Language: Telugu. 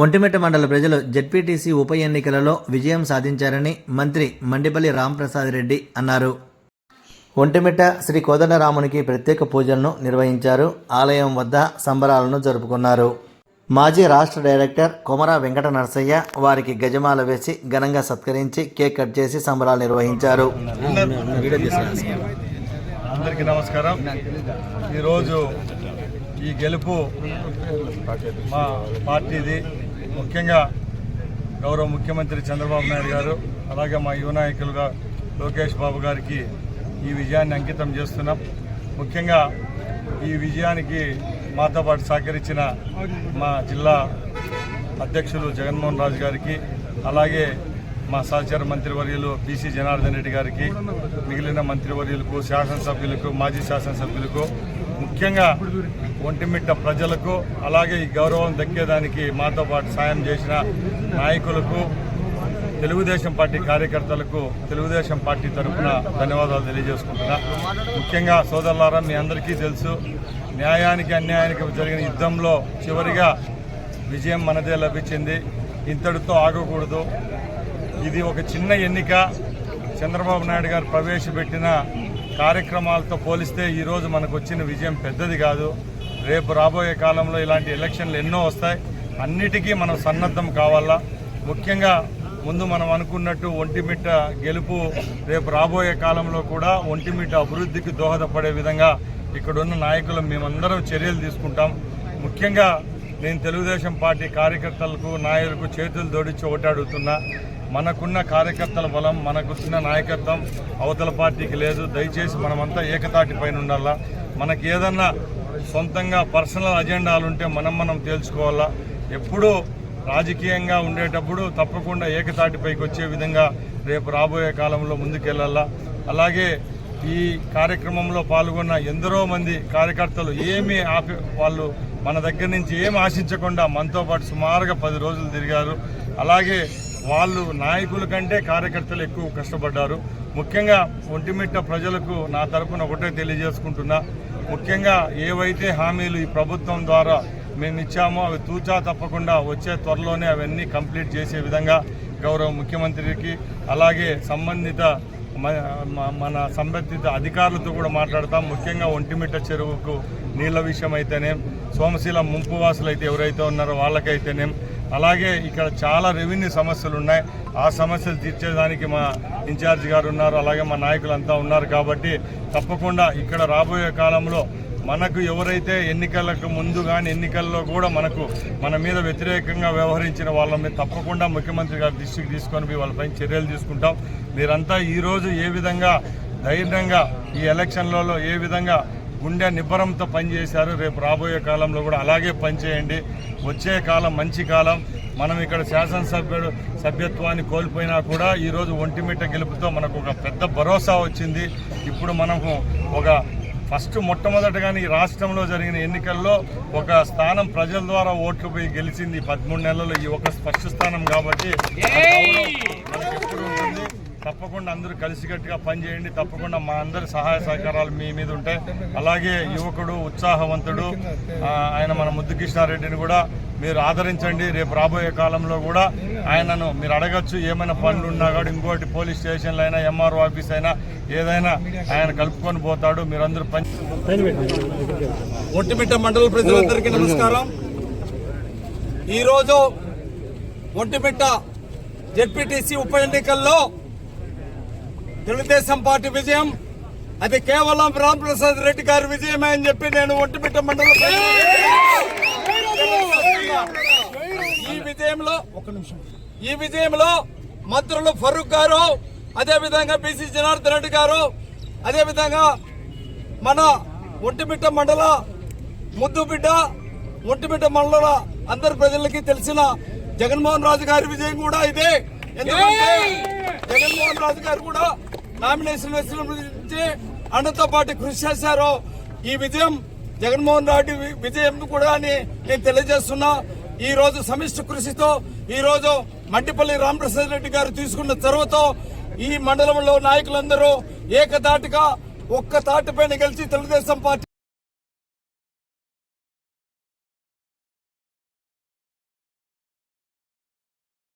ఒంటిమిట్ట మండల ప్రజలు జెడ్పీటీసీ ఉప ఎన్నికలలో విజయం సాధించారని మంత్రి మండిపల్లి రాంప్రసాద్ రెడ్డి అన్నారు. ఒంటిమిట్ట శ్రీ కోదండరామునికి ప్రత్యేక పూజలను నిర్వహించారు. ఆలయం వద్ద సంబరాలను జరుపుకున్నారు. మాజీ రాష్ట్ర డైరెక్టర్ కొమర వెంకట నరసయ్య వారికి గజమాల వేసి ఘనంగా సత్కరించి కేక్ కట్ చేసి సంబరాలు నిర్వహించారు. అందరికీ నమస్కారం. ఈరోజు ఈ గెలుపు మా పార్టీది. ముఖ్యంగా గౌరవ ముఖ్యమంత్రి చంద్రబాబు నాయుడు గారు, అలాగే మా యువ నాయకులుగా లోకేష్ బాబు గారికి ఈ విజయాన్ని అంకితం చేస్తున్నాం. ముఖ్యంగా ఈ విజయానికి మాతో పాటు సహకరించిన మా జిల్లా అధ్యక్షులు జగన్మోహన్ రాజు గారికి, అలాగే మా సహచర మంత్రివర్యులు బీసీ జనార్దన్ రెడ్డి గారికి, మిగిలిన మంత్రివర్యులకు, శాసనసభ్యులకు, మాజీ శాసనసభ్యులకు, ముఖ్యంగా ఒంటిమిట్ట ప్రజలకు, అలాగే ఈ గౌరవం దక్కేదానికి మాతో పాటు సాయం చేసిన నాయకులకు, తెలుగుదేశం పార్టీ కార్యకర్తలకు తెలుగుదేశం పార్టీ తరఫున ధన్యవాదాలు తెలియజేసుకుంటున్నా. ముఖ్యంగా సోదరులారా, మీ అందరికీ తెలుసు, న్యాయానికి అన్యాయానికి జరిగిన యుద్ధంలో చివరిగా విజయం మనదే లభించింది. ఇంతటితో ఆగకూడదు. ఇది ఒక చిన్న ఎన్నిక. చంద్రబాబు నాయుడు గారు ప్రవేశపెట్టిన కార్యక్రమాలతో పోలిస్తే ఈరోజు మనకు వచ్చిన విజయం పెద్దది కాదు. రేపు రాబోయే కాలంలో ఇలాంటి ఎలక్షన్లు ఎన్నో వస్తాయి. అన్నిటికీ మనం సన్నద్ధం కావాలా. ముఖ్యంగా ముందు మనం అనుకున్నట్టు ఒంటిమిట్ట గెలుపు రేపు రాబోయే కాలంలో కూడా ఒంటిమిట్ట అభివృద్ధికి దోహదపడే విధంగా ఇక్కడున్న నాయకులు మేమందరం చర్యలు తీసుకుంటాం. ముఖ్యంగా నేను తెలుగుదేశం పార్టీ కార్యకర్తలకు, నాయకులకు చేతులు జోడించి ఒకటి అడుగుతున్నా. మనకున్న కార్యకర్తల బలం, మనకున్న నాయకత్వం అవతల పార్టీకి లేదు. దయచేసి మనమంతా ఏకతాటి పైన ఉండాలా. మనకి ఏదన్నా సొంతంగా పర్సనల్ అజెండాలుంటే మనం తేల్చుకోవాలా. ఎప్పుడూ రాజకీయంగా ఉండేటప్పుడు తప్పకుండా ఏకతాటిపైకి వచ్చే విధంగా రేపు రాబోయే కాలంలో ముందుకెళ్లాలా. అలాగే ఈ కార్యక్రమంలో పాల్గొన్న ఎందరో మంది కార్యకర్తలు వాళ్ళు మన దగ్గర నుంచి ఏమి ఆశించకుండా మనతో పాటు సుమారుగా 10 రోజులు తిరిగారు. అలాగే వాళ్ళు నాయకుల కంటే కార్యకర్తలు ఎక్కువ కష్టపడ్డారు. ముఖ్యంగా ఒంటిమిట్ట ప్రజలకు నా తరపున ఒకటే తెలియజేసుకుంటున్నా. ముఖ్యంగా ఏవైతే హామీలు ఈ ప్రభుత్వం ద్వారా మేము ఇచ్చామో అవి తూచా తప్పకుండా వచ్చే త్వరలోనే అవన్నీ కంప్లీట్ చేసే విధంగా గౌరవ ముఖ్యమంత్రికి, అలాగే సంబంధిత అధికారులతో కూడా మాట్లాడతాం. ముఖ్యంగా ఒంటిమిట్ట చెరువుకు నీళ్ల విషయం అయితేనేం, సోమశీల ముంపు వాసులు అయితే ఎవరైతే ఉన్నారో వాళ్ళకైతేనేం, అలాగే ఇక్కడ చాలా రెవెన్యూ సమస్యలు ఉన్నాయి. ఆ సమస్యలు తీర్చేదానికి మా ఇన్ఛార్జ్ గారు ఉన్నారు, అలాగే మా నాయకులంతా ఉన్నారు. కాబట్టి తప్పకుండా ఇక్కడ రాబోయే కాలంలో మనకు ఎవరైతే ఎన్నికలకు ముందు కానీ ఎన్నికల్లో కూడా మన మీద వ్యతిరేకంగా వ్యవహరించిన వాళ్ళ మీద తప్పకుండా ముఖ్యమంత్రి గారి దృష్టికి తీసుకొని వాళ్ళపై చర్యలు తీసుకుంటాం. మీరంతా ఈరోజు ఏ విధంగా ధైర్యంగా ఈ ఎలక్షన్లలో ఏ విధంగా గుండె నిబ్బరంతో పనిచేశారు, రేపు రాబోయే కాలంలో కూడా అలాగే పనిచేయండి. వచ్చే కాలం మంచి కాలం. మనం ఇక్కడ సభ్యత్వాన్ని కోల్పోయినా కూడా ఈరోజు ఒంటిమిట్ట గెలుపుతో మనకు ఒక పెద్ద భరోసా వచ్చింది. ఇప్పుడు మనకు మొట్టమొదటగానే ఈ రాష్ట్రంలో జరిగిన ఎన్నికల్లో ఒక స్థానం ప్రజల ద్వారా ఓట్లు పోయి గెలిచింది 13 నెలల్లో ఈ ఒక ఫస్ట్ స్థానం. కాబట్టి మనకి ఎప్పుడు ఉంటుంది. తప్పకుండా అందరూ కలిసికట్టుగా పనిచేయండి. తప్పకుండా మా అందరి సహాయ సహకారాలు మీ మీద ఉంటాయి. అలాగే యువకుడు, ఉత్సాహవంతుడు ఆయన మన ముద్దుకృష్ణారెడ్డిని కూడా మీరు ఆదరించండి. రేపు రాబోయే కాలంలో కూడా ఆయనను మీరు అడగచ్చు. ఏమైనా పనులు ఉన్నా కూడా ఇంకోటి పోలీస్ స్టేషన్లు అయినా, ఎంఆర్ఓ ఆఫీస్ అయినా ఏదైనా ఆయన కలుపుకొని పోతాడు. మీరందరూ ఒంటిమిట్ట మండల ప్రజలందరికీ నమస్కారం. ఈరోజు ఒంటిమిట్ట జెడ్పీటీసీ ఉప ఎన్నికల్లో తెలుగుదేశం పార్టీ విజయం అది కేవలం రాంప్రసాద్ రెడ్డి గారి విజయమే అని చెప్పి నేను ఒంటిమిట్ట మండల ఈ విజయంలో మంత్రులు ఫరూక్ గారు, అదేవిధంగా బీసీ జనార్దన్ రెడ్డి గారు, అదేవిధంగా మన ఒంటిమిట్ట మండల ముద్దుబిడ్డ, ఒంటిమిట్ట మండల అందరి ప్రజలకి తెలిసిన జగన్మోహన్ రాజు గారి విజయం కూడా ఇదే. ఎందుకంటే జగన్మోహన్ రాజు గారు కూడా నామినేషన్ వేసిన నుంచి అన్నతో పాటు కృషి చేశారు. ఈ విజయం జగన్మోహన్ రెడ్డి విజయం కూడా అని నేను తెలియజేస్తున్నా. ఈ రోజు సమిష్టి కృషితో ఈ రోజు మండిపల్లి రాంప్రసాద్ రెడ్డి గారు తీసుకున్న చొరవతో ఈ మండలంలో నాయకులందరూ ఏకతాటిగా ఒక్క తాటిపైన గెలిచి తెలుగుదేశం పార్టీ